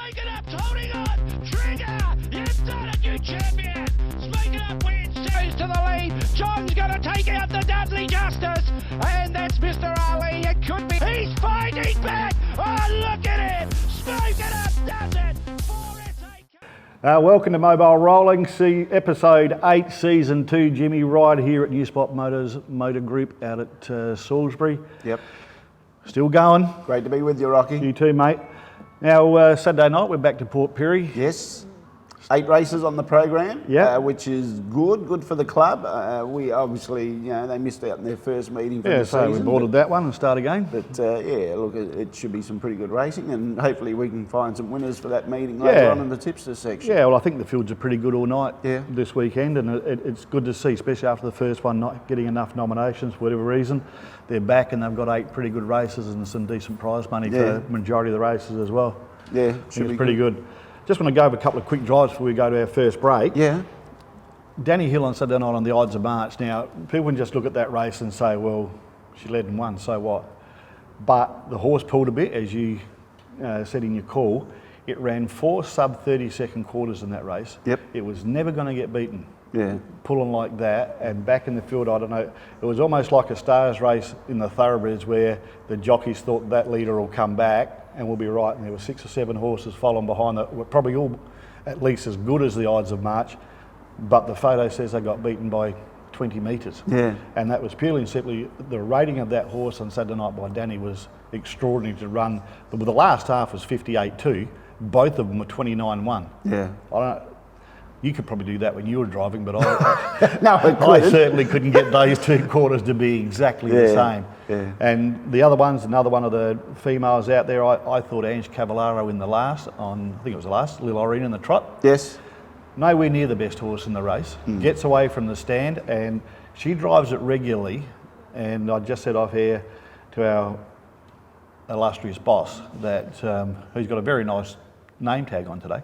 Spike it up's holding on. Trigger, you've done it, you champion. Spike it up wins, goes to the lead. John's going to take out the Dudley Justice. And that's Mr. Ali. It could be. He's fighting back. Oh, look at him. Spike it up does it. Welcome to Mobile Rolling, episode 8, season 2. Jimmy, right here at New Spot Motors Motor Group out at Salisbury. Yep. Still going. Great to be with you, Rocky. You too, mate. Now, Saturday night, we're back to Port Pirie. Yes. 8 races on the program, which is good for the club. We obviously, they missed out in their first meeting for the season. So we boarded that one and start again. But look, it should be some pretty good racing, and hopefully we can find some winners for that meeting later on in the tipster section. Yeah, well, I think the fields are pretty good all night this weekend, and it's good to see, especially after the first one not getting enough nominations for whatever reason. They're back and they've got 8 pretty good races and some decent prize money for the majority of the races as well. Yeah, should be pretty good. Just want to go over a couple of quick drives before we go to our first break. Yeah. Danny Hill on Saturday night on the Ides of March. Now, people can just look at that race and say, well, she led and won, so what? But the horse pulled a bit, as you said in your call. It ran 4 sub-30-second quarters in that race. Yep. It was never going to get beaten. Yeah. Pulling like that, and back in the field, I don't know, it was almost like a stars race in the thoroughbreds where the jockeys thought that leader will come back and we'll be right, and there were 6 or 7 horses following behind that were probably all at least as good as the Ides of March, but the photo says they got beaten by 20 metres. Yeah. And that was purely and simply the rating of that horse on Saturday night by Danny was extraordinary to run. The last half was 58-2, both of them were 29-1. Yeah. I don't know. You could probably do that when you were driving, but I, no, I certainly couldn't get those 2 quarters to be exactly the same. Yeah. And the other one's another one of the females out there. I thought Ange Cavallaro in the last, I think it was the last, Lil Irene in the trot. Yes. Nowhere near the best horse in the race. Gets away from the stand, and she drives it regularly. And I just said off here to our illustrious boss that who's got a very nice name tag on today.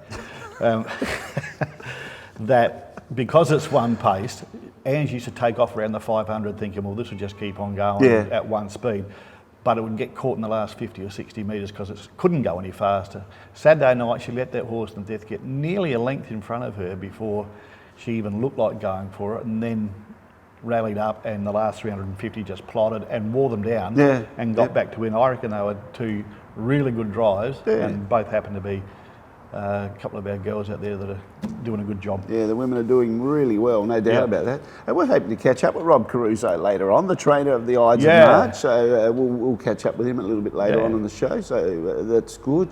That because it's one pace, Ange used to take off around the 500 thinking, well, this will just keep on going at one speed. But it would get caught in the last 50 or 60 metres because it couldn't go any faster. Saturday night, she let that horse in death get nearly a length in front of her before she even looked like going for it, and then rallied up, and the last 350 just plotted and wore them down and got back to win. I reckon they were 2 really good drives, and both happened to be a couple of our girls out there that are doing a good job. Yeah, the women are doing really well, no doubt about that. And we're hoping to catch up with Rob Caruso later on, the trainer of the Ides of March. So we'll catch up with him a little bit later on in the show. So that's good.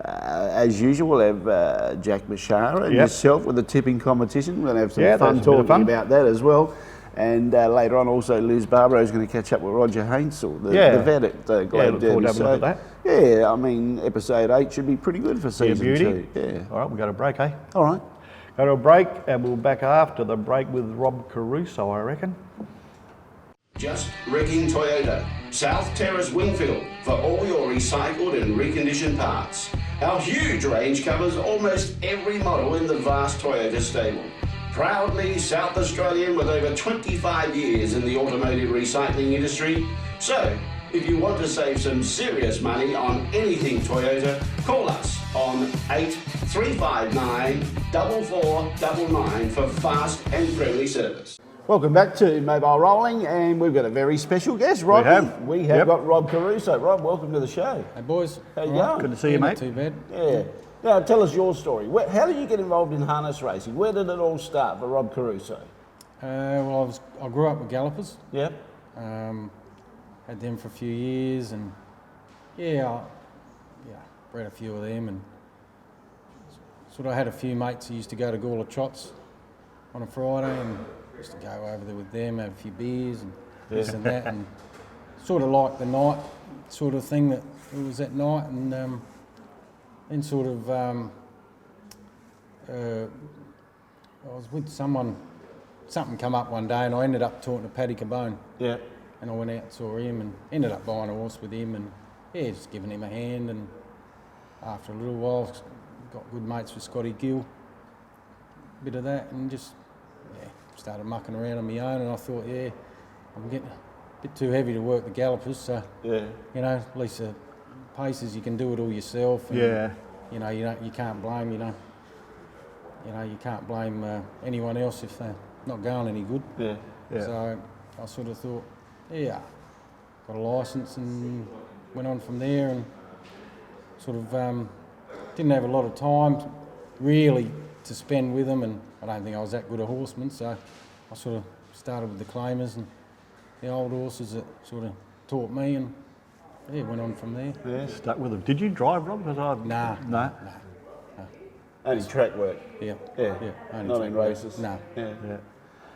As usual, we'll have Jack Bashara and yourself with the tipping competition. We're going to have some fun talking about that as well. And later on, also, Liz Barbaro is going to catch up with Roger Haensel, the vet at Globe Derby. So, yeah, I mean, episode 8 should be pretty good for season 2. Yeah. All right, we'll go to break, eh? All right. Go to a break, and we'll back after the break with Rob Caruso, I reckon. Just Wrecking Toyota, South Terrace Wingfield, for all your recycled and reconditioned parts. Our huge range covers almost every model in the vast Toyota stable. Proudly South Australian with over 25 years in the automotive recycling industry. So, if you want to save some serious money on anything Toyota, call us on 8359 4499 for fast and friendly service. Welcome back to Mobile Rolling, and we've got a very special guest, Rob. We have got Rob Caruso. Rob, welcome to the show. Hey boys. How you going? Good to see you, mate. Not too bad. Yeah. Now, tell us your story. How did you get involved in harness racing? Where did it all start for Rob Caruso? Well, I grew up with gallopers. Yep. Had them for a few years, and I bred a few of them, and sort of had a few mates who used to go to Gawler Trots on a Friday, and used to go over there with them, have a few beers and this and that, and sort of like the night sort of thing that it was at night, and then sort of I was with someone, something come up one day, and I ended up talking to Paddy Cabone. Yeah. And I went out and saw him, and ended up buying a horse with him, and just giving him a hand, and after a little while got good mates with Scotty Gill, a bit of that, and just started mucking around on my own, and I thought, I'm getting a bit too heavy to work the gallopers, so at least the paces you can do it all yourself. And, you know, you can't blame, you can't blame anyone else if they're not going any good. Yeah. So I sort of thought, yeah, got a licence and went on from there, and sort of didn't have a lot of time really to spend with them, and I don't think I was that good a horseman, so I sort of started with the claimers and the old horses that sort of taught me, and yeah, went on from there. Yeah, stuck with them. Did you drive, Rob? Nah. Only track work. Yeah. Only Not in track races. No.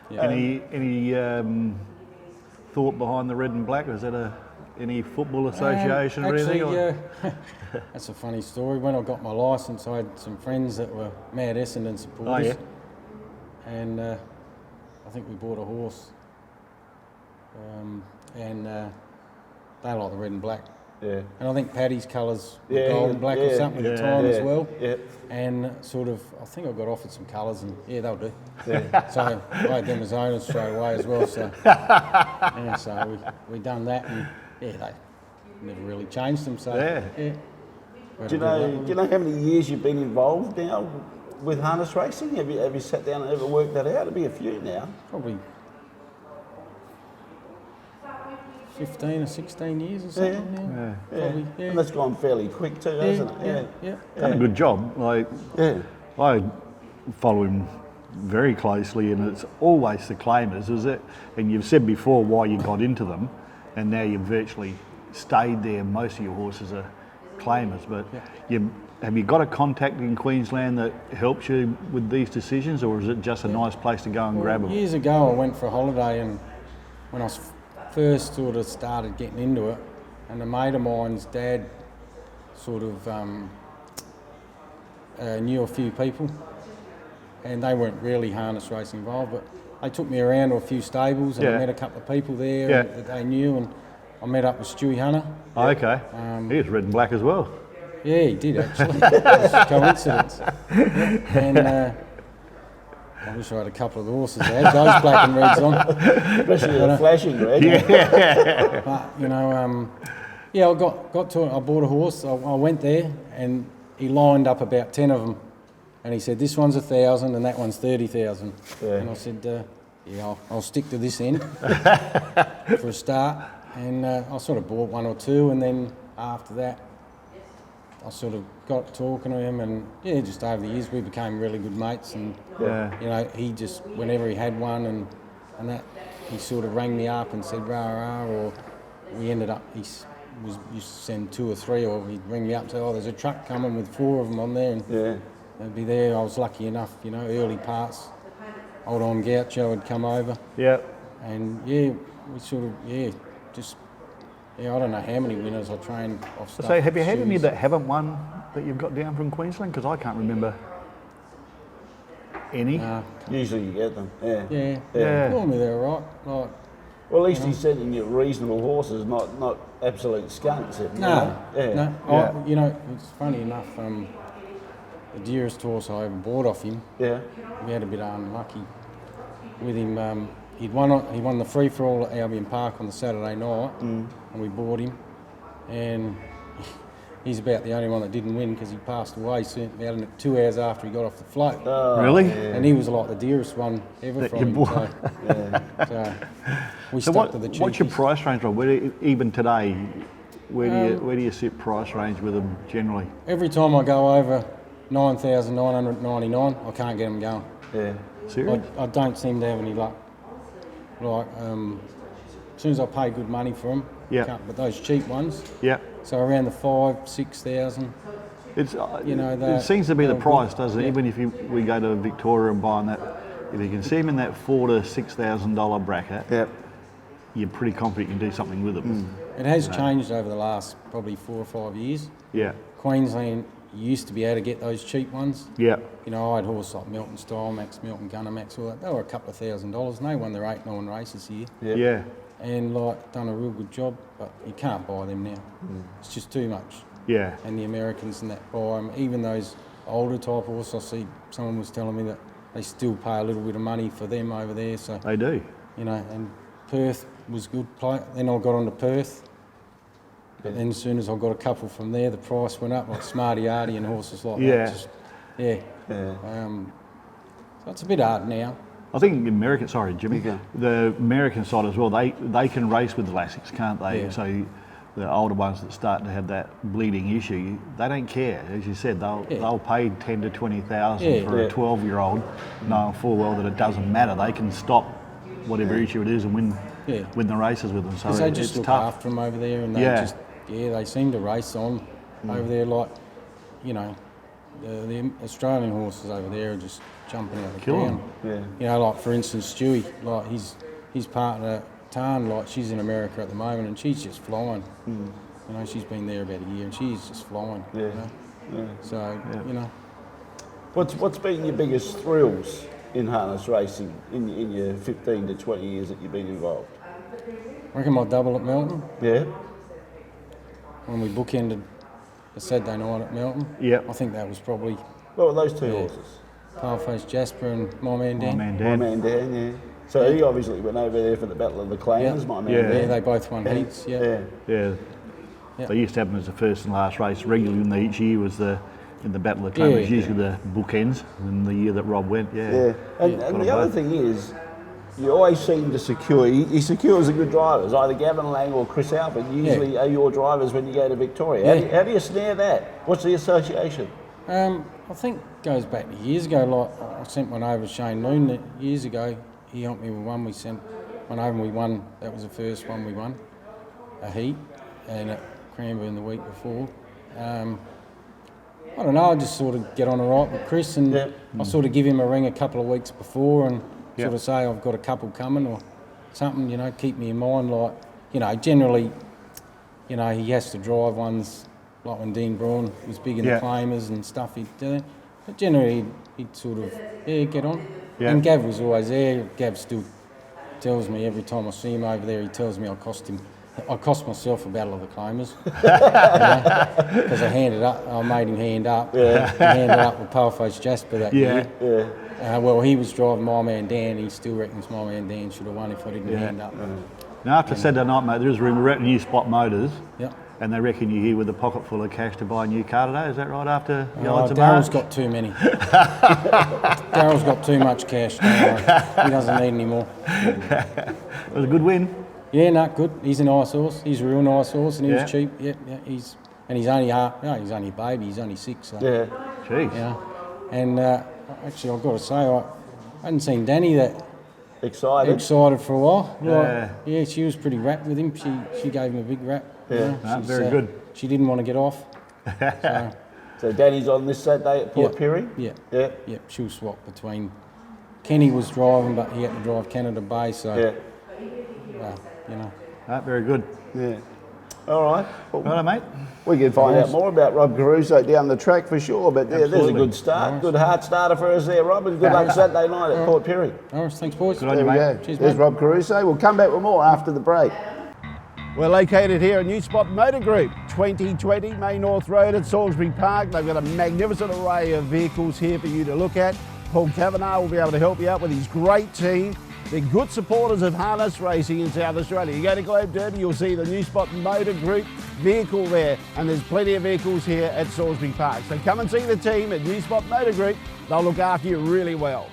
Yeah. Any thought behind the red and black? Was that any football association or anything? Actually, that's a funny story. When I got my licence, I had some friends that were mad Essendon supporters. Oh, And I think we bought a horse. And they like the red and black. Yeah. And I think Paddy's colours were Yeah, gold and black or something at the time as well. Yeah. And sort of, I think I got offered some colours, and yeah, they'll do. Yeah. So I had them as owners straight away as well. So yeah, so we done that, and yeah, they never really changed them. So Yeah. Do you know how many years you've been involved now with harness racing? Have you sat down and ever worked that out? It'll be a few now. Probably 15 or 16 years or something now. Probably, yeah. And that's gone fairly quick too, hasn't it? Yeah. Done a good job. Like, Yeah. I follow him very closely, and it's always the claimers, is it? And you've said before why you got into them, and now you've virtually stayed there. Most of your horses are claimers, but have you got a contact in Queensland that helps you with these decisions, or is it just a nice place to go and grab them? Years ago, I went for a holiday, and when I was first sort of started getting into it, and a mate of mine's dad sort of knew a few people, and they weren't really harness racing involved, but they took me around to a few stables, and I met a couple of people there that they knew, and I met up with Stewie Hunter. Oh, okay. He was red and black as well. Yeah, he did actually. It was a coincidence. And I wish I had a couple of the horses there, those black and reds on. Especially the flashing red. But, you know, I got to it. I bought a horse. I went there, and he lined up about 10 of them. And he said, this one's 1,000 and that one's 30,000. Yeah. And I said, I'll stick to this end for a start. And I sort of bought one or two, and then after that, I sort of got talking to him, and just over the years we became really good mates. And you know, he just, whenever he had one and that, he sort of rang me up and said rah rah, or we ended up, used to send 2 or 3, or he'd ring me up and say, oh, there's a truck coming with 4 of them on there, and they'd be there. I was lucky enough, you know, early parts, old on Gaucho had come over. Yeah. And we sort of, I don't know how many winners I trained off stuff. So have you had any that haven't won that you've got down from Queensland? Because I can't remember any. Usually you get them. Yeah. Normally they're all right. Like, well, at least he's sending you reasonable horses, not absolute skunks. No. You know, it's funny enough, the dearest horse I ever bought off him, we had a bit unlucky with him. He won the free-for-all at Albion Park on the Saturday night, and we bought him, and he's about the only one that didn't win because he passed away soon, about 2 hours after he got off the float. Oh, really? Yeah. And he was like the dearest one ever from him. So we stuck to the cheapest. What's your price range, Rob? Even today, where do you sit price range with them generally? Every time I go over 9,999, I can't get them going. Yeah. Serious? I don't seem to have any luck. Like, as soon as I pay good money for them, but those cheap ones, so around the 5,000-6,000. It's it seems to be the price, doesn't it? Even if we go to Victoria and buy them, that, if you can see them in that $4,000 to $6,000 bracket, you're pretty confident you can do something with them. It has changed over the last probably 4 or 5 years. Yeah. Queensland used to be able to get those cheap ones. Yeah. You know, I had horses like Milton Style, Max Milton, Gunner Max, all that. They were a couple of $1,000, and they won their 8-9 races here. Yeah. And done a real good job, but you can't buy them now. It's just too much. Yeah. And the Americans and that buy them. Even those older type horses, I see someone was telling me that they still pay a little bit of money for them over there. So they do. You know, and Perth was good play. Then I got on to Perth, But then as soon as I got a couple from there, the price went up, like Smarty Arty and horses like Yeah. that. So it's a bit hard now. I think American, sorry Jimmy, the American side as well, they can race with the Lassics, can't they? Yeah. So the older ones that start to have that bleeding issue, they don't care. As you said, they'll pay 10 to 20,000 for a 12-year-old, knowing full well that it doesn't matter. They can stop whatever issue it is and win the races with them. So they just look tough. after them over there, and they seem to race on over there like, you know, the Australian horses over there are just jumping out of the ground. You know, like for instance Stewie, like his partner Tarn, like she's in America at the moment and she's just flying. You know, she's been there about a year and she's just flying. You know? So you know, What's been your biggest thrills in harness racing in your 15 to 20 years that you've been involved? I reckon my double at Melton. Yeah. When we bookended the Saturday night at Melton. Yeah. I think that was probably. What were those two horses? Paleface Jasper and My Man Dan. My Man Dan, yeah. So he obviously went over there for the Battle of the Claimers, My Man Dan. Yeah, they both won heats, Yeah. They used to have them as the first and last race regularly in each year was in the Battle of the Claimers, usually the bookends, and the year that Rob went, And the other thing is, you always seem to secure, he secures the good drivers, either Gavin Lang or Chris Alford usually are your drivers when you go to Victoria. How do you snare that? What's the association? I think it goes back to years ago. Like I sent one over to Shane Noon years ago. He helped me with one. We sent one over and we won. That was the first one we won, a heat, and at Cranbourne the week before. I don't know. I just sort of get on all right with Chris, and I sort of give him a ring a couple of weeks before, and sort of say I've got a couple coming or something. You know, keep me in mind. Like, you know, generally, you know, he has to drive ones. Like when Dean Braun was big in the claimers and stuff, he'd do it. But generally, he'd sort of, get on. Yeah. And Gav was always there. Gav still tells me every time I see him over there, he tells me I cost myself a Battle of the Claimers. Because I made him hand up. Yeah. He handed up with Paleface Jasper that year. Yeah. Well, he was driving My Man Dan. He still reckons My Man Dan should have won if I didn't hand up. Now, after Saturday night, mate, there's a rumour we're at New Spot Motors. Yeah. And they reckon you're here with a pocket full of cash to buy a new car today. Is that right? After Daryl's got too many. Daryl's got too much cash. He doesn't need any more. It was a good win. Yeah, good. He's a nice horse. He's a real nice horse, and he was cheap. Yeah. He's only he's only a baby. He's only 6. So. Yeah. Jeez. Yeah. And actually, I've got to say, I hadn't seen Danny that excited for a while. Yeah, she was pretty rapt with him. She gave him a big rap. Yeah, very good. She didn't want to get off. So Danny's on this Saturday at Port Pirie? Yeah. She'll swap between. Kenny was driving, but he had to drive Canada Bay, so you know. Very good. Yeah. All right. Well, righto, mate. We can find out more about Rob Caruso down the track for sure, but there's a good start. Nice. Good hard starter for us there, Rob, and good luck Saturday night at Port Pirie. All right, thanks, boys. Good on you, mate. Cheers, there's Rob Caruso. We'll come back with more after the break. We're located here at New Spot Motor Group, 2020 May North Road at Salisbury Park. They've got a magnificent array of vehicles here for you to look at. Paul Kavanagh will be able to help you out with his great team. They're good supporters of harness racing in South Australia. You go to Globe Derby, you'll see the New Spot Motor Group vehicle there, and there's plenty of vehicles here at Salisbury Park. So come and see the team at New Spot Motor Group. They'll look after you really well.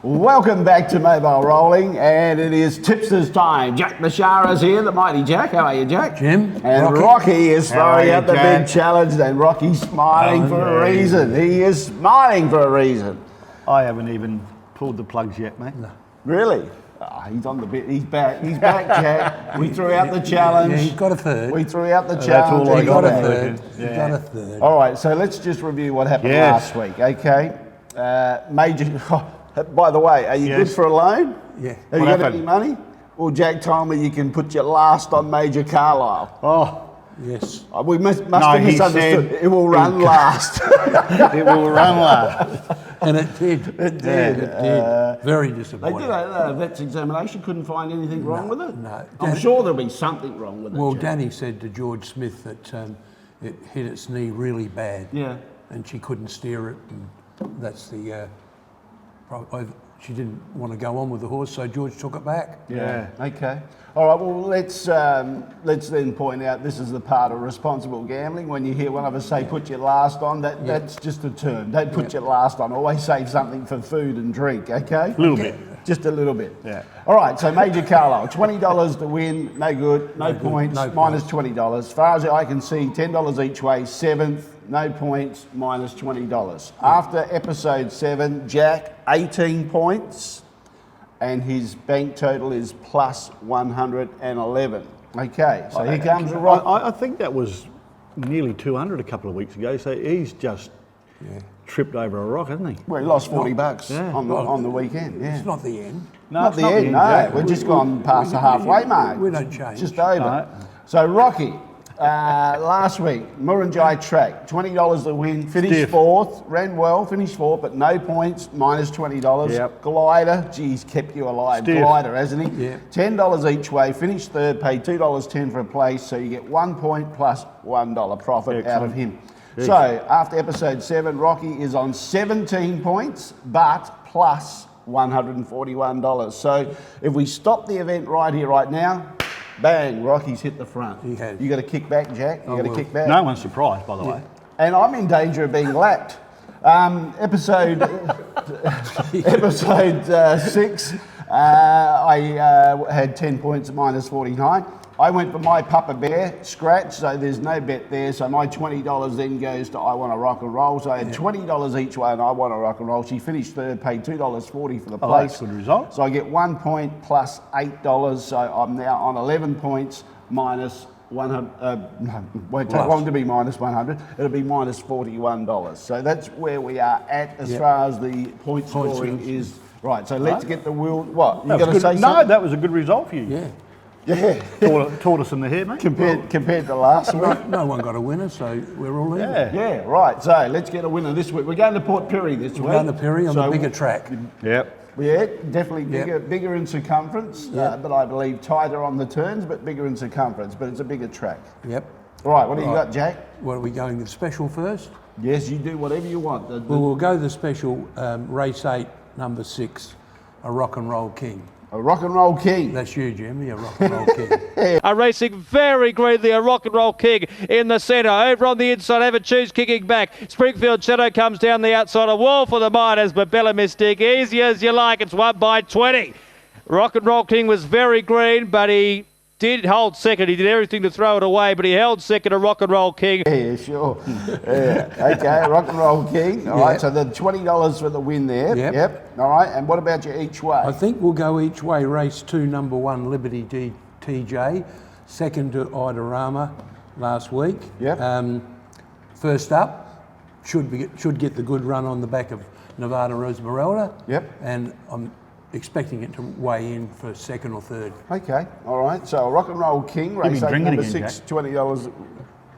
Welcome back to Mobile Rolling, and it is tipsters time. Jack Bashara's here, the mighty Jack. How are you, Jack? Jim. And Rocky is throwing out the big challenge, and Rocky's smiling for a reason. He is smiling for a reason. I haven't even pulled the plugs yet, mate. No. Really? Oh, he's on the bit. He's back. He's back, Jack. We threw out the challenge. Yeah, he's got a third. We threw out the challenge. That's all I got. He got a third. All right, so let's just review what happened last week, okay? By the way, are you good for a loan? Yeah. Have you got any money? Well, Jack told me you can put your last on Major Carlisle. Oh. Yes. We must have misunderstood. It will run last. It will run last. And it did. It did. It did. Very They disappointing. did a vet's examination, couldn't find anything wrong with it? No. I'm sure there'll be something wrong with it. Well, Jack. Danny said to George Smith that it hit its knee really bad. Yeah. And she couldn't steer it, and that's the she didn't want to go on with the horse, so George took it back. Yeah. Okay. All right. Well, let's then point out this is the part of responsible gambling. When you hear one of us say put your last on, that's just a term. Don't put your last on. Always save something for food and drink. Okay. A little bit. Just a little bit. Yeah. All right. So Major Carlisle, $20 to win. No good. No points. No minus points. $20. As far as I can see, $10 each way. 7th. No points. Minus $20. After episode 7, Jack 18 points. And his bank total is plus 111. Okay, so here comes the right. I think that was nearly 200 a couple of weeks ago, so he's just tripped over a rock, hasn't he? Well, he lost $40 Yeah. on the weekend. Yeah, It's not the end. No, not it's the end. No, yeah. we're just gone past the halfway mark. We don't change. Just over. No. So Rocky, last week, Murrumbidgee track, $20 to win. Finished Stiff. 4th. Ran well. Finished 4th, but no points. Minus $20. Yep. Glider, geez, kept you alive. Stiff. Glider, hasn't he? Yeah. $10 each way. Finished 3rd. Paid $2.10 for a place, so you get 1 point plus $1 profit out of him. So after episode 7, Rocky is on 17 points, but plus $141. So if we stop the event right here, right now, bang, Rocky's hit the front. He has. You got to kick back, Jack. You got to will. kick back. No one's surprised, by the way. And I'm in danger of being lapped. Episode 6, I had 10 points at minus 49. I went for my Papa Bear scratch, so there's no bet there. So my $20 then goes to I Want to Rock and Roll. So I had $20 each way and I Want to Rock and Roll. She finished 3rd, paid $2.40 for the Oh, place. that's a good result. So I get 1 point plus $8. So I'm now on 11 points minus 100. Won't take long to be minus 100. It'll be minus $41. So that's where we are at as far as the point scoring is. Right. So let's get the wheel. What you That was going to good. say? No, something? that was a good result for you. Yeah. Yeah. Tortoise in the hair, mate. Compared to last week. No one got a winner, so we're all in. Yeah. Yeah, right. So let's get a winner this week. We're going to Port Pirie this week. We're going to Perry on the bigger track. Yep. Yeah, definitely Yep. bigger in circumference, but I believe tighter on the turns, but bigger in circumference. But it's a bigger track. Yep. Right, what do you Right. got, Jack? What are we going with special first? Yes, you do whatever you want. Well, we'll go the special race 8, number 6, a Rock and Roll King. A Rock and Roll King. That's you, Jimmy, a Rock and Roll King. Are racing very greenly, a Rock and Roll King in the centre. Over on the inside, Choose kicking back. Springfield Shadow comes down the outside. A wall for the Miners, but Bella Mystique, easy as you like. It's won by 20. Rock and Roll King was very green, but he did hold second. He did everything to throw it away, but he held second to Rock and Roll King. Yeah, sure. Yeah. Okay, Rock and Roll King. All right, so the $20 for the win there. Yep. All right, and what about your each way? I think we'll go each way. Race 2, number 1, Liberty TJ. Second to Idorama last week. Yep. First up, should get the good run on the back of Nevada Rosmeralda. Yep. And I'm expecting it to weigh in for second or third. Okay, all right. So Rock and Roll King, race been 8, drinking number again, 6, $20.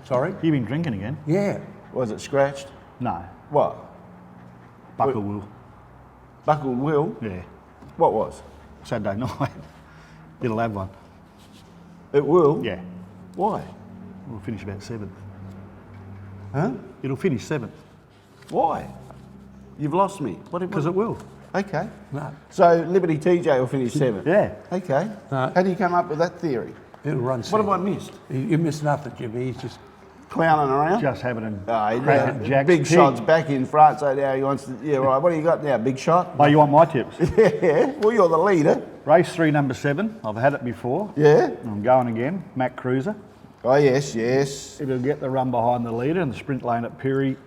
Sorry? You been drinking again? Yeah. Was it scratched? No. What? Buckle will. Buckled Will? Yeah. What was? Saturday night. It'll have one. It will? Yeah. Why? We'll finish about 7th. Huh? It'll finish 7th. Why? You've lost me. Because it will. Okay. No. So Liberty TJ will finish 7th? Yeah. Okay. No. How do you come up with that theory? It'll run What second. have I missed? You missed nothing, Jimmy. He's just... Clowning around? Just having a Oh, crack at Jack's big pig. shot's back in front, so now he wants to... Yeah, right. What do you got now? Big shot? Oh, you want my tips? Yeah. Well, you're the leader. Race 3, number 7. I've had it before. Yeah. I'm going again. Mac Cruiser. Oh, yes, yes. It'll get the run behind the leader in the sprint lane at Pirrie.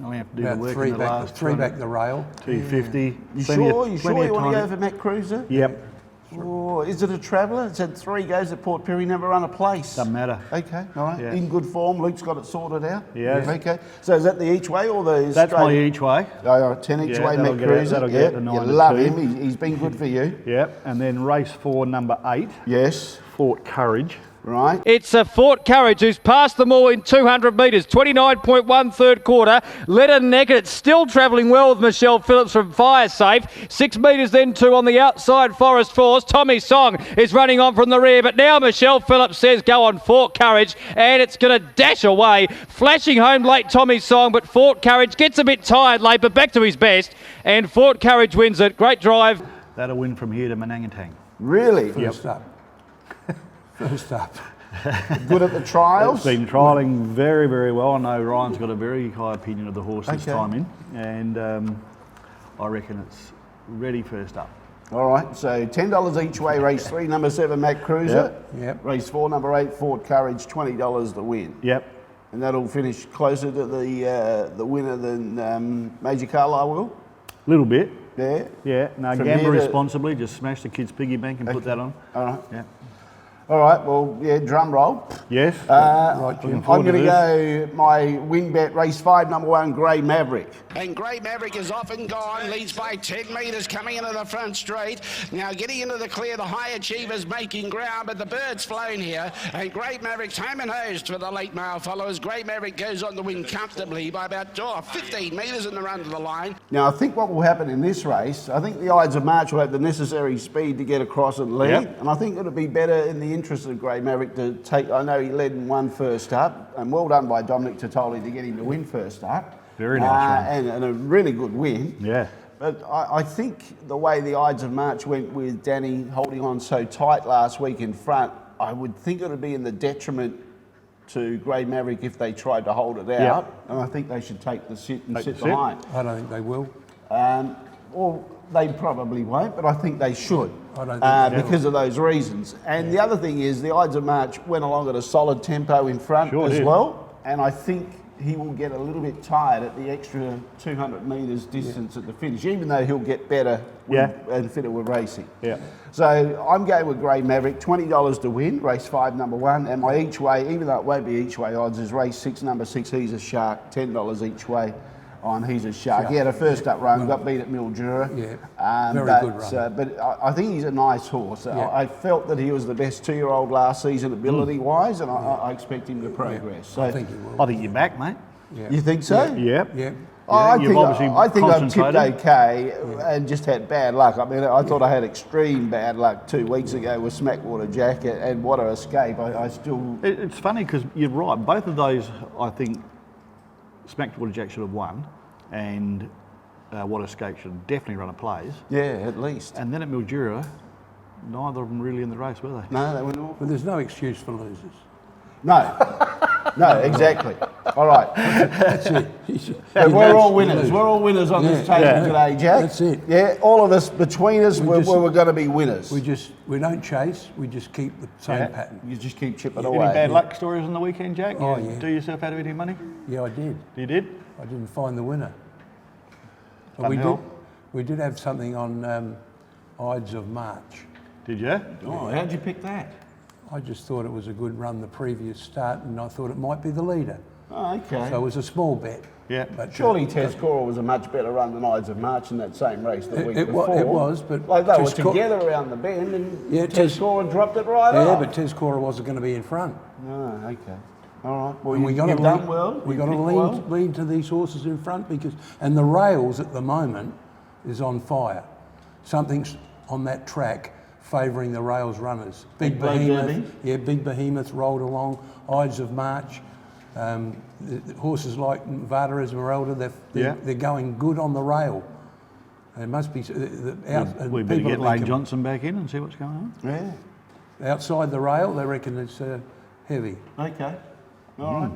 I'll have to do the About work three in the last back the rail. 250. You sure? You sure you want to go for Matt Cruiser? Yep. Oh, is it a traveller? It's had 3 goes at Port Pirie, never run a place. Doesn't matter. Okay, all right. Yeah. In good form. Luke's got it sorted out. Yeah. Okay. So is that the each way or the That's my straight? each way. Oh, 10 each Yeah, way, that'll Matt get Cruiser. that'll Yep. get the You 9 to love 2. him. He's been good for you. Yep. And then race 4, number 8. Yes. Fort Courage. Right. It's a Fort Courage who's passed them all in 200 metres, 29.1 third quarter. Let her neck it. It's still travelling well with Michelle Phillips from Fire Safe. 6 metres then 2 on the outside, Forest Force. Tommy Song is running on from the rear, but now Michelle Phillips says go on Fort Courage, and it's going to dash away. Flashing home late Tommy Song, but Fort Courage gets a bit tired late, but back to his best, and Fort Courage wins it. Great drive. That'll win from here to Manangatang. Really? First up. First up. Good at the trials? It's been trialling very, very well. I know Ryan's got a very high opinion of the horse this time in, and I reckon it's ready first up. All right, so $10 each way, race 3, number 7, Mac Cruiser. Yep. Race 4, number 8, Fort Courage, $20 to win. Yep. And that'll finish closer to the winner than Major Carlisle will? A little bit. Yeah? Yeah. No, From gamble here to- responsibly. Just smash the kid's piggy bank and put that on. All right. Yeah. All right, well, yeah, drum roll. Yes. Right, Looking Jim. forward I'm to going to this. go my win bet, race 5, number 1, Grey Maverick. And Grey Maverick is off and gone, leads by 10 metres coming into the front straight. Now getting into the clear, the High Achievers making ground, but the bird's flown here. And Grey Maverick's home and hosed for the late male followers. Grey Maverick goes on to win comfortably by about 15 metres in the run to the line. Now, I think what will happen in this race, I think the Ides of March will have the necessary speed to get across and lead. Yep. And I think it'll be better in the interest of Grey Maverick to take, I know he led and won first up, and well done by Dominic Totoli to get him to win first up. Very nice and a really good win. Yeah. But I think the way the Ides of March went with Danny holding on so tight last week in front, I would think it would be in the detriment to Grey Maverick if they tried to hold it out. And I think they should take the sit and sit behind. I don't think they will. Or they probably won't, but I think they should. I don't think they because of those reasons. And the other thing is the Ides of March went along at a solid tempo in front Sure as did. well. And I think he will get a little bit tired at the extra 200 metres distance at the finish, even though he'll get better and fitter with racing. Yeah. So I'm going with Grey Maverick, $20 to win, race 5, number 1. And my each way, even though it won't be each way odds, is race 6, number 6, He's a Shark, $10 each way on He's a Shark. He had a first up run, got beat at Mildura. Yeah, very good run. But I think he's a nice horse. Yeah. I felt that he was the best 2-year-old last season ability-wise, and I expect him to progress. So I think he will. I think you're back, mate. Yeah. you think so? Yep. Yeah. I you've think obviously I've tipped concentrated. okay and just had bad luck. I mean, I thought I had extreme bad luck 2 weeks ago with Smackwater Jack, and what an escape. I still... It's funny because you're right. Both of those, I think, Smackwater Jack should have won, and What Escape should have definitely run a plays. Yeah, at least. And then at Mildura, neither of them really in the race, were they? No, they were not. But there's no excuse for losers. No. No, exactly. All right. That's it. Yeah, we're all winners. We're all winners on this table today, Jack. That's it. Yeah, all of us, between us, we're going to be winners. We don't chase, we just keep the same pattern. You just keep chipping Any away. bad luck stories on the weekend, Jack? Oh, You yeah. Do yourself out of any money? Yeah, I did. You did? I didn't find the winner. But Fun we did have something on Ides of March. Did you? Oh, how'd you pick that? I just thought it was a good run the previous start, and I thought it might be the leader. Oh, okay. So it was a small bet. Yeah. But Surely Tescora was a much better run than Ides of March in that same race the week it before. it was, but like they were Tescora- together around the bend, and Yeah, Tescora dropped it right off. but Tescora wasn't going to be in front. Oh, okay. All right. Well, And you've done well. We You got to picked lean, well. lean to these horses in front and the rails at the moment is on fire. Something's on that track favouring the rails runners. Big Blade Behemoth, Derby? yeah, Big Behemoth rolled along. Ides of March, the horses like Vada Esmeralda, they're going good on the rail. There must be We better get Lane Johnson back in and see what's going on. Yeah. outside the rail. They reckon it's heavy. Okay. All right.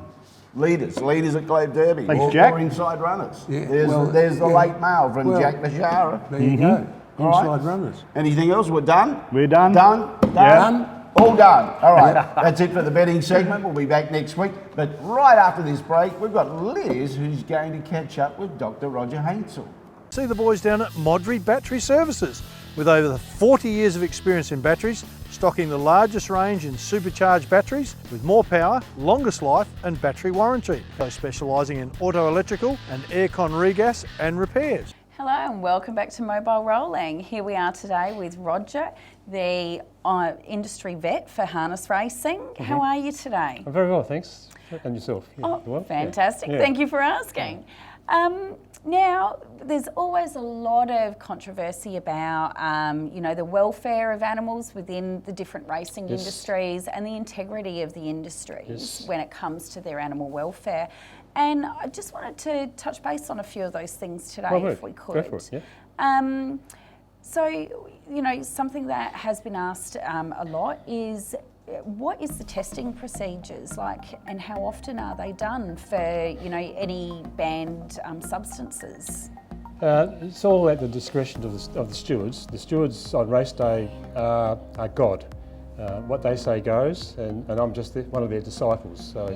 Leaders at Glebe Derby. Thanks, or, Jack. or inside runners. Yeah, There's the late mail from Well, Jack Bashara. There you go. All right. Inside runners. Anything else? We're done? We're done. Done? Done. All done. All right. That's it for the betting segment. We'll be back next week. But right after this break, we've got Liz who's going to catch up with Dr. Roger Haensel. See the boys down at Modry Battery Services. With over 40 years of experience in batteries, stocking the largest range in supercharged batteries with more power, longest life and battery warranty. They specialising in auto electrical and aircon regas and repairs. Hello and welcome back to Mobile Rolling. Here we are today with Roger, the industry vet for harness racing. How are you today? I'm very well, thanks. And yourself? Oh, fantastic. Yeah. Thank you for asking. Now, there's always a lot of controversy about, you know, the welfare of animals within the different racing industries and the integrity of the industries when it comes to their animal welfare. And I just wanted to touch base on a few of those things today, if we could. Go for it, yeah. So, you know, something that has been asked a lot is, what is the testing procedures like, and how often are they done for, you know, any banned substances? It's all at the discretion of the stewards. The stewards on race day are God. What they say goes, and I'm just one of their disciples. So,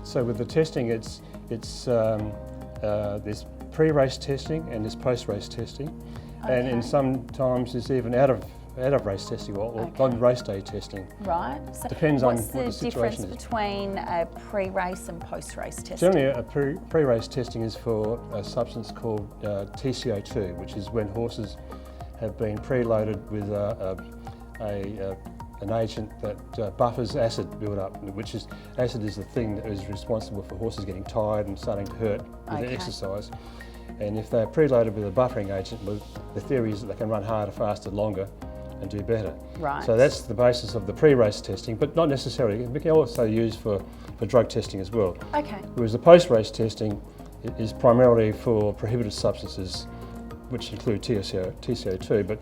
so with the testing, there's pre-race testing and there's post-race testing, and in sometimes there's even out of race testing or on race day testing. Right. So depends on what the situation is. What's the difference between a pre-race and post-race testing? Generally, a pre-race testing is for a substance called TCO2, which is when horses have been preloaded with an agent that buffers acid build-up, which is acid is the thing that is responsible for horses getting tired and starting to hurt with their exercise. And if they're preloaded with a buffering agent, the theory is that they can run harder, faster, longer, and do better. Right. So that's the basis of the pre-race testing, but not necessarily. It can also be used for drug testing as well. Okay. Whereas the post-race testing is primarily for prohibited substances, which include TCO2, but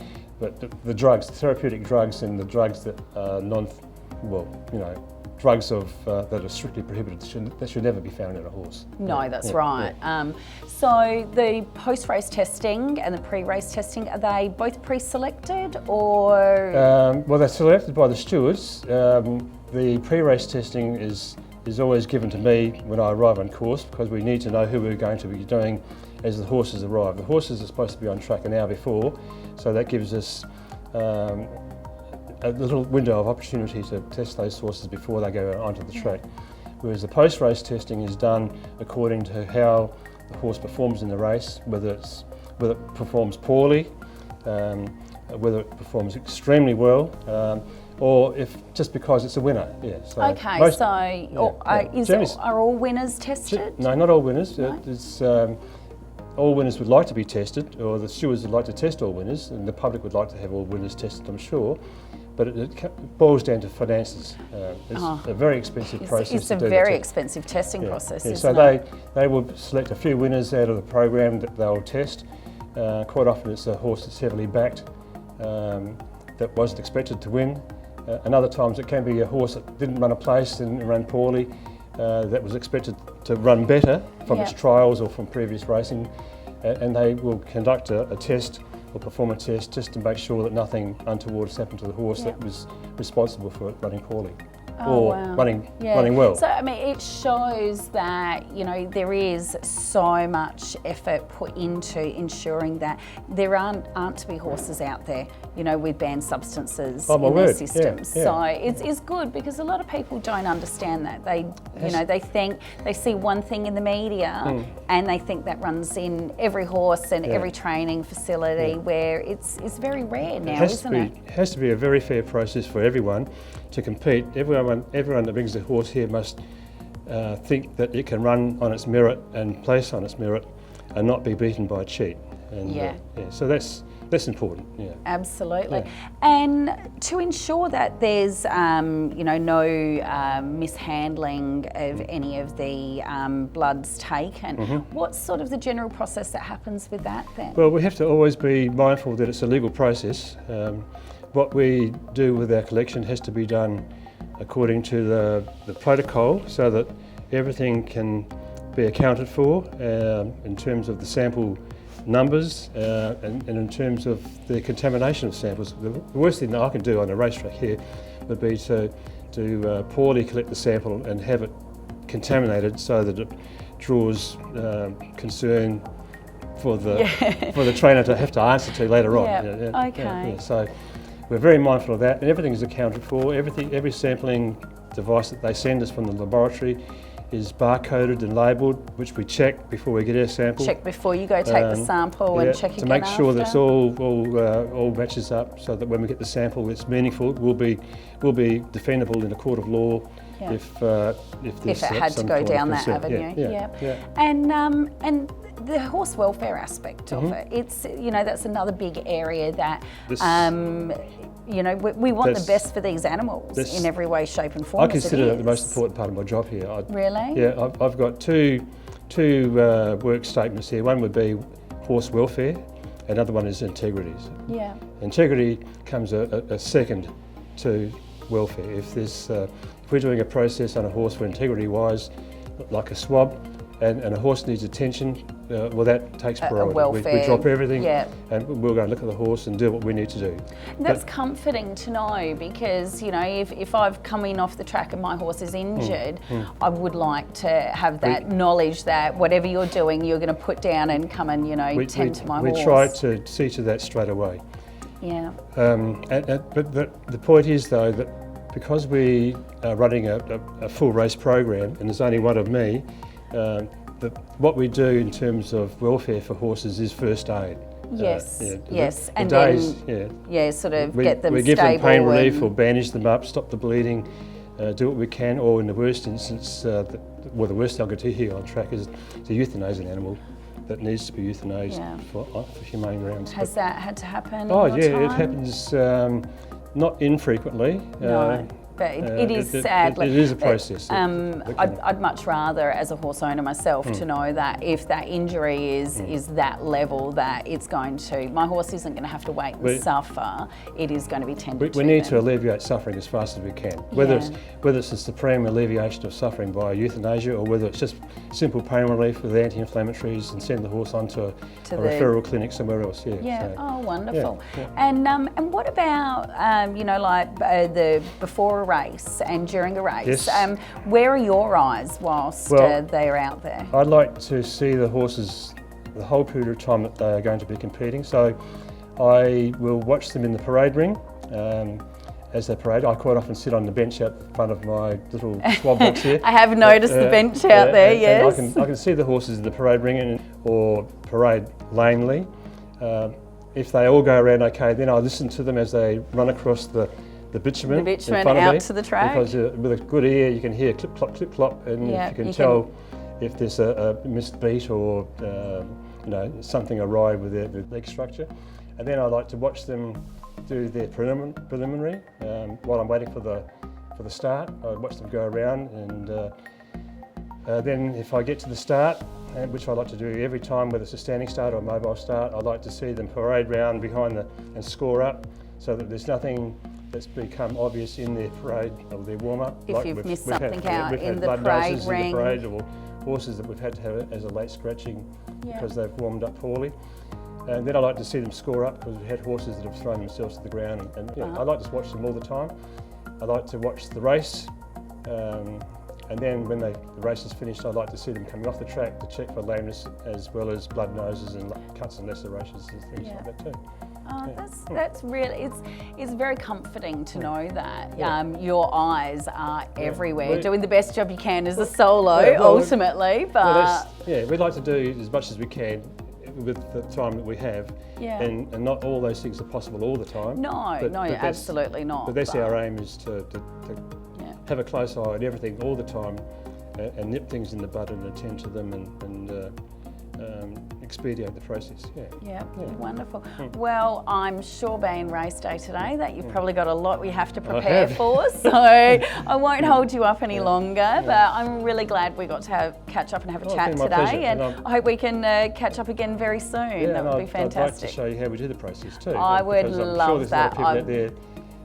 the drugs, the therapeutic drugs, and the drugs that are drugs that are strictly prohibited, that should never be found in a horse. No, that's right. Yeah. So the post-race testing and the pre-race testing, are they both pre-selected or? Well, they're selected by the stewards. The pre-race testing is always given to me when I arrive on course, because we need to know who we're going to be doing as the horses arrive. The horses are supposed to be on track an hour before, so that gives us a little window of opportunity to test those horses before they go onto the track. Whereas the post-race testing is done according to how the horse performs in the race, whether it performs poorly, whether it performs extremely well, or if just because it's a winner. Yeah. So are all winners tested? No, not all winners. No? All winners would like to be tested, or the stewards would like to test all winners, and the public would like to have all winners tested, I'm sure. But it boils down to finances. It's a very expensive process. It's a very expensive testing process, isn't so it? they will select a few winners out of the program that they'll test. Quite often it's a horse that's heavily backed that wasn't expected to win. And other times it can be a horse that didn't run a place and ran poorly, that was expected to run better from its trials or from previous racing, and they will conduct a test or perform a test just to make sure that nothing untoward has happened to the horse that was responsible for it running poorly. Running well. So I mean, it shows that, you know, there is so much effort put into ensuring that there aren't to be horses out there, you know, with banned substances in their systems. So it's good, because a lot of people don't understand that. They they think they see one thing in the media and they think that runs in every horse and every training facility, where it's very rare now, isn't it? It has to be a very fair process for everyone to compete. Everyone that brings a horse here must think that it can run on its merit and place on its merit and not be beaten by a cheat. And, so that's important. Yeah. Absolutely. And to ensure that there's no mishandling of any of the bloods taken, what's sort of the general process that happens with that then? Well, we have to always be mindful that it's a legal process. What we do with our collection has to be done according to the protocol, so that everything can be accounted for in terms of the sample numbers and in terms of the contamination of samples. The worst thing that I can do on a racetrack here would be to poorly collect the sample and have it contaminated so that it draws concern for the trainer to have to answer to later on. So we're very mindful of that, and everything is accounted for. Every sampling device that they send us from the laboratory is barcoded and labelled, which we check before we get our sample. Check before you go take the sample and check again to make sure that after. it's all matches up, so that when we get the sample, it's meaningful. It will be defendable in a court of law if it had to go down that avenue. And the horse welfare aspect of it, it's that's another big area that we want the best for these animals in every way, shape and form. I consider that the most important part of my job here. Really? Yeah, I've got two work statements here. One would be horse welfare, another one is integrity. Yeah. Integrity comes a second to welfare. If we're doing a process on a horse for integrity-wise, like a swab, and a horse needs attention, well, that takes priority. We drop everything and we'll go and look at the horse and do what we need to do. That's comforting to know, because if I've come in off the track and my horse is injured, I would like to have that knowledge that whatever you're doing, you're going to put down and come and tend to my horse. We try to see to that straight away. Yeah. But the point is, though, that because we are running a full race program and there's only one of me, what we do in terms of welfare for horses is first aid. Yes, yes, and days, sort of we get them give stable. them pain relief or bandage them up, stop the bleeding, do what we can, or in the worst instance, the worst they'll get to here on track is to euthanize an animal that needs to be euthanized for humane grounds. Has that had to happen? Oh, in your time? It happens not infrequently. No. But it is sad. It is a process. I'd much rather, as a horse owner myself, to know that if that injury is that level, that it's going to, my horse isn't going to have to wait and suffer. It is going to be tended to. We need to alleviate suffering as fast as we can. Whether it's a supreme alleviation of suffering by euthanasia, or whether it's just simple pain relief with anti-inflammatories and send the horse on to a referral clinic somewhere else. Oh, wonderful. And what about the before race and during a race? Yes. Where are your eyes whilst they're out there? I'd like to see the horses the whole period of time that they are going to be competing. So I will watch them in the parade ring as they parade. I quite often sit on the bench out front of my little swab box here. I have noticed the bench out there, yes. And I can see the horses in the parade ring or parade lamely. If they all go around okay, then I listen to them as they run across the bitumen in front of out me, to the track. because with a good ear you can hear clip clop, and you can tell if there's a missed beat or something awry with their leg structure. And then I like to watch them do their preliminary while I'm waiting for the start. I watch them go around, and then if I get to the start, which I like to do every time, whether it's a standing start or a mobile start, I like to see them parade round behind and score up, so that there's nothing that's become obvious in their parade or their warm-up. If you've missed something out in the parade ring. Or horses that we've had to have as a late scratching because they've warmed up poorly. And then I like to see them score up, because we've had horses that have thrown themselves to the ground. I like to watch them all the time. I like to watch the race. And then when the race is finished, I like to see them coming off the track to check for lameness, as well as blood noses and cuts and lacerations and things like that too. Oh, that's really, it's very comforting to know that your eyes are everywhere, doing the best job you can as a solo, ultimately. But we'd like to do as much as we can with the time that we have, and not all those things are possible all the time. No, absolutely not. But that's our aim, is to have a close eye on everything all the time, and nip things in the bud and attend to them and expedite the process. Wonderful. Well, I'm sure being race day today that you've probably got a lot we have to prepare for, so I won't hold you up any longer, but I'm really glad we got to catch up and have a chat today, and I hope we can catch up again very soon. That would be fantastic. I'd like to show you how we do the process too. I would love that.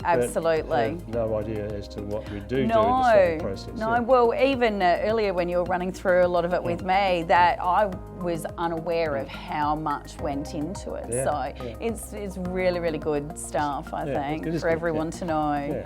Absolutely. Have no idea as to what we do to start the process. Well, even earlier when you were running through a lot of it with me, that I was unaware of how much went into it. So it's really, really good stuff, I think, for everyone to know.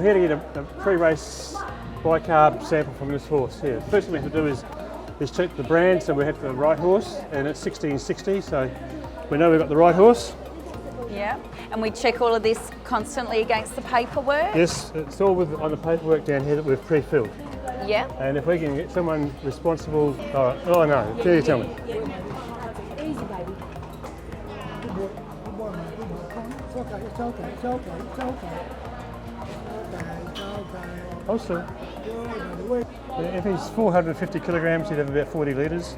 we're here to get a pre-race bicarb sample from this horse here. The first thing we have to do is check the brand, so we have the right horse, and it's 1660, so we know we've got the right horse. Yeah, and we check all of this constantly against the paperwork? Yes, it's all on the paperwork down here that we've pre-filled. Yeah. And if we can get someone responsible, oh no, can you tell me? Easy, baby. Good boy, it's okay, it's okay, it's okay, it's okay. It's okay. Also, Good. if he's 450 kilograms, he'd have about 40 litres,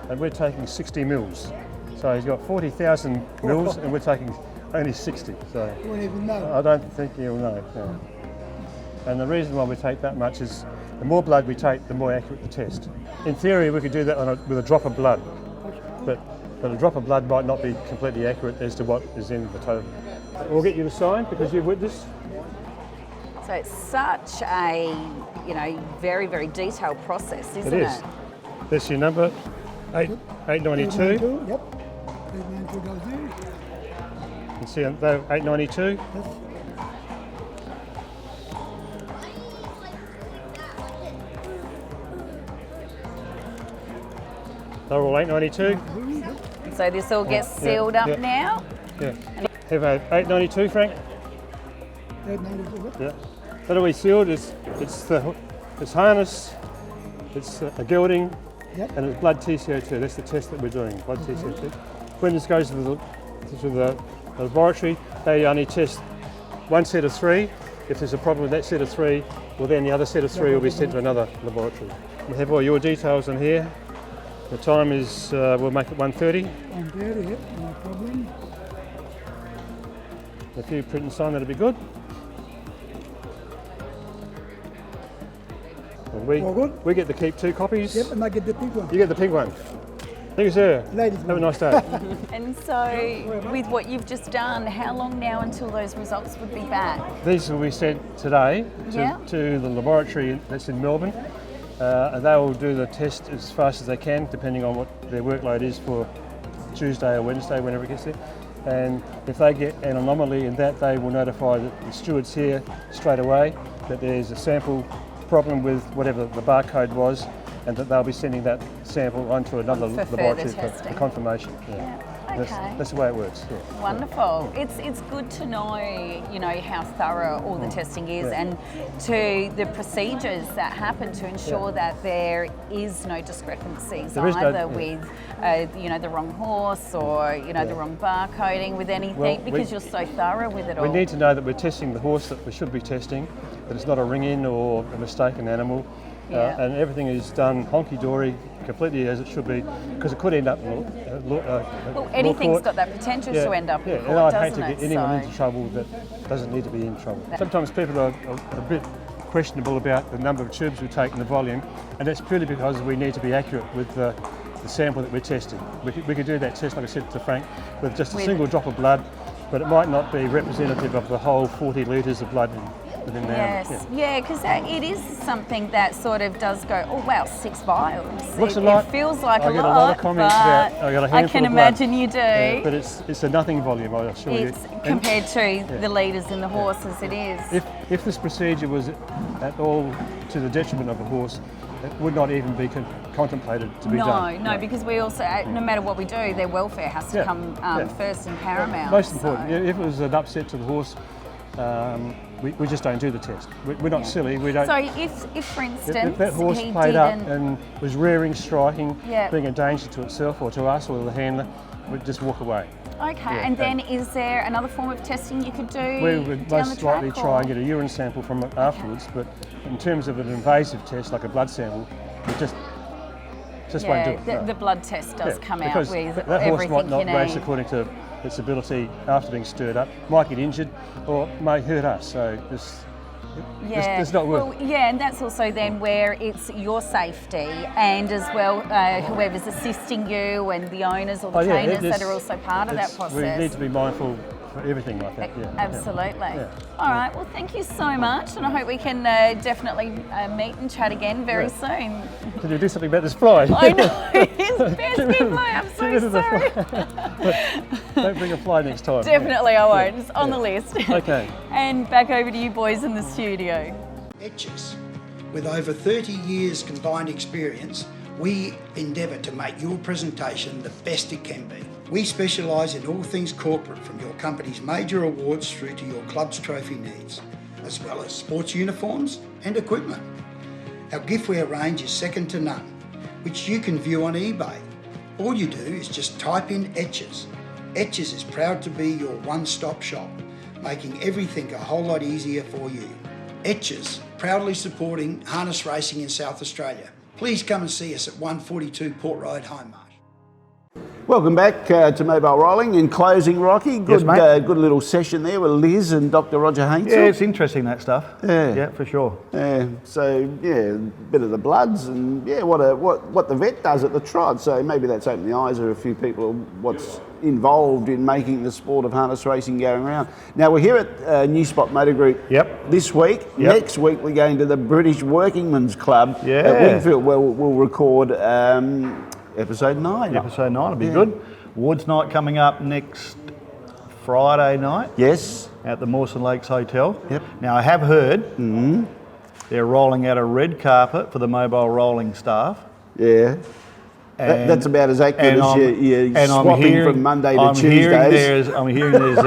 and we're taking 60 mils. So he's got 40,000 mils, and we're taking only 60. So You won't even know. I don't think he'll know. No. And the reason why we take that much is the more blood we take, the more accurate the test. In theory, we could do that with a drop of blood, but a drop of blood might not be completely accurate as to what is in the total. We'll get you to sign because you've witnessed. So it's such a, very, very detailed process, isn't it? It is. That's your number, 892. 892, yep. 892 goes there. You can see they're 892. Yes. They're all 892. So this all gets sealed up now? Yeah. Have a 892, Frank. 892, yep. Yeah. That'll be sealed. It's harness, it's a gelding, Yep. and it's blood TCO2. That's the test that we're doing, blood TCO2. When this goes to the laboratory, they only test one set of 3. If there's a problem with that set of 3, well then the other set of 3 will be sent to another laboratory. We have all your details in here. The time is, we'll make it 1:30. 130, yep, no problem. If you print and sign, that'll be good. And All good? we get to keep 2 copies. Yep, and I get the pink one. You get the pink one. Thank you, sir. Ladies, have a nice day. And so, with what you've just done, how long now until those results would be back? These will be sent today to the laboratory that's in Melbourne. And they will do the test as fast as they can, depending on what their workload is for Tuesday or Wednesday, whenever it gets there. And if they get an anomaly in that, they will notify the stewards here straight away that there's a sample problem with whatever the barcode was, and that they'll be sending that sample onto another laboratory for confirmation. Yeah. Okay. That's the way it works. Yeah. Wonderful. It's good to know, how thorough all the testing is, and to the procedures that happen to ensure that there is no discrepancies either with, the wrong horse or the wrong barcoding with anything, because you're so thorough with it all. We need to know that we're testing the horse that we should be testing, that it's not a ring-in or a mistaken animal. And everything is done honky-dory, completely as it should be, because it could end up in anything's got that potential to end up in court, and I'd hate doesn't to get it? anyone into trouble that doesn't need to be in trouble. Sometimes people are a bit questionable about the number of tubes we take and the volume, and that's purely because we need to be accurate with the sample that we're testing. We could do that test, like I said to Frank, with just a single drop of blood, but it might not be representative of the whole 40 litres of blood within the animal. Yeah, because it is something that sort of does go, oh wow, 6 vials. Looks a lot. It feels like I get a lot of comments about, I got a handful I can of imagine blood. you do. Yeah, but it's a nothing volume, I assure you. It's compared to the litres in the horse as it is. If this procedure was at all to the detriment of the horse, it would not even be contemplated to be done. No, because we also, no matter what we do, their welfare has to come first and paramount. Most important. If it was an upset to the horse, we just don't do the test. We're not silly. We don't. So if for instance, if that horse he played up didn't, and was rearing, striking, being a danger to itself or to us or the handler, we'd just walk away. Okay, and then is there another form of testing you could do? We would most likely try and get a urine sample from it afterwards, but in terms of an invasive test like a blood sample, we just won't do it. The blood test does come out with everything you need. That horse might not race according to its ability after being stirred up, might get injured or may hurt us. So it's not worth it. And that's also then where it's your safety and as well whoever's assisting you and the owners or the trainers that are also part of that process. We need to be mindful everything like that. Yeah. Absolutely. Yeah. All right, well, thank you so much, and I hope we can definitely meet and chat again very soon. Could you do something about this fly? I know, it's pesky fly, I'm so sorry. Don't bring a fly next time. Definitely I won't, it's on the list. Okay. And back over to you boys in the studio. Etchers. With over 30 years combined experience, we endeavour to make your presentation the best it can be. We specialise in all things corporate, from your company's major awards through to your club's trophy needs, as well as sports uniforms and equipment. Our giftware range is second to none, which you can view on eBay. All you do is just type in Etchers. Etchers is proud to be your one-stop shop, making everything a whole lot easier for you. Etchers, proudly supporting harness racing in South Australia. Please come and see us at 142 Port Road, Homemarsh. Welcome back to Mobile Rolling. In closing, Rocky, good, good little session there with Liz and Dr. Roger Haensel. Yeah, it's interesting, that stuff. Yeah, for sure. Yeah, so yeah, a bit of the bloods and yeah, what the vet does at the trot. So maybe that's opened the eyes of a few people of what's involved in making the sport of harness racing going around. Now we're here at New Spot Motor Group this week. Next week we're going to the British Workingmen's Club at Wingfield, where we'll record episode 9. Episode 9 will be good. Awards night coming up next Friday night. Yes. At the Mawson Lakes Hotel. Yep. Now I have heard they're rolling out a red carpet for the mobile rolling staff. Yeah. That's about as accurate as you're swapping from Monday to Tuesdays. I'm hearing there's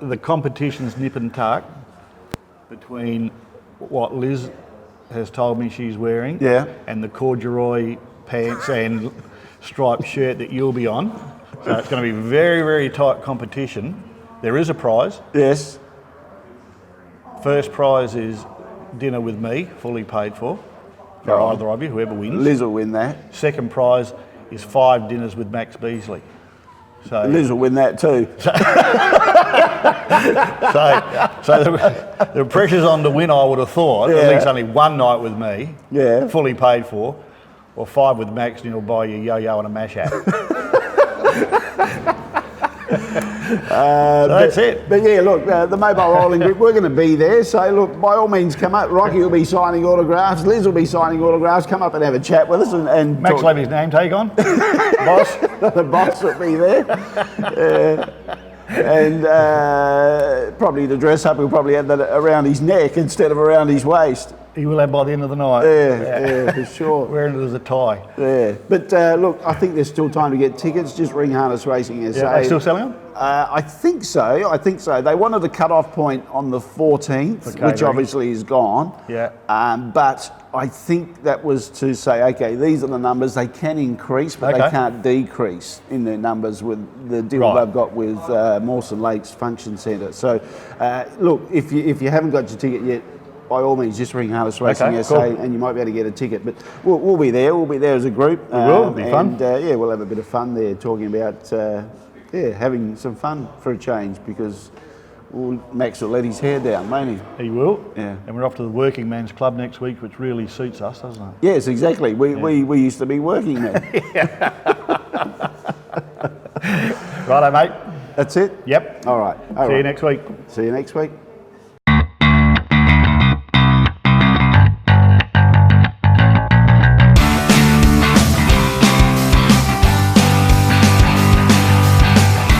the competition's nip and tuck between what Liz has told me she's wearing and the corduroy pants and striped shirt that you'll be on. So it's going to be very, very tight competition. There is a prize. Yes. First prize is dinner with me, fully paid for either of you, whoever wins. Liz will win that. Second prize is 5 dinners with Max Beasley. So Liz will win that too. so the pressure's on to win, I would have thought. At least only one night with me, fully paid for, or 5 with Max, and he'll buy you a yo-yo and a mash hat. So that's it. But yeah, look, the Mobile Rolling Group, we're going to be there. So look, by all means, come up. Rocky will be signing autographs. Liz will be signing autographs. Come up and have a chat with us. And Max will have his name take on. Boss. The boss will be there. And probably the dress up, he'll probably have that around his neck instead of around his waist. He will have by the end of the night. Yeah, for sure. Wearing it as a tie. Yeah, but look, I think there's still time to get tickets. Just ring Harness Racing SA. Are they still selling them? I think so. They wanted a cut-off point on the 14th, which obviously is gone. Yeah. But I think that was to say, okay, these are the numbers. They can increase, but they can't decrease in their numbers with the deal they've got with Mawson Lakes Function Centre. So, look, if you haven't got your ticket yet, by all means, just ring Harness Racing SA and you might be able to get a ticket. But we'll be there. We'll be there as a group. We will. It'll be fun. And we'll have a bit of fun there, talking about having some fun for a change, because Max will let his hair down, won't he? He will. Yeah. And we're off to the Working Men's Club next week, which really suits us, doesn't it? Yes, exactly. We used to be working men. Righto, mate. That's it? Yep. All right. See you next week. See you next week.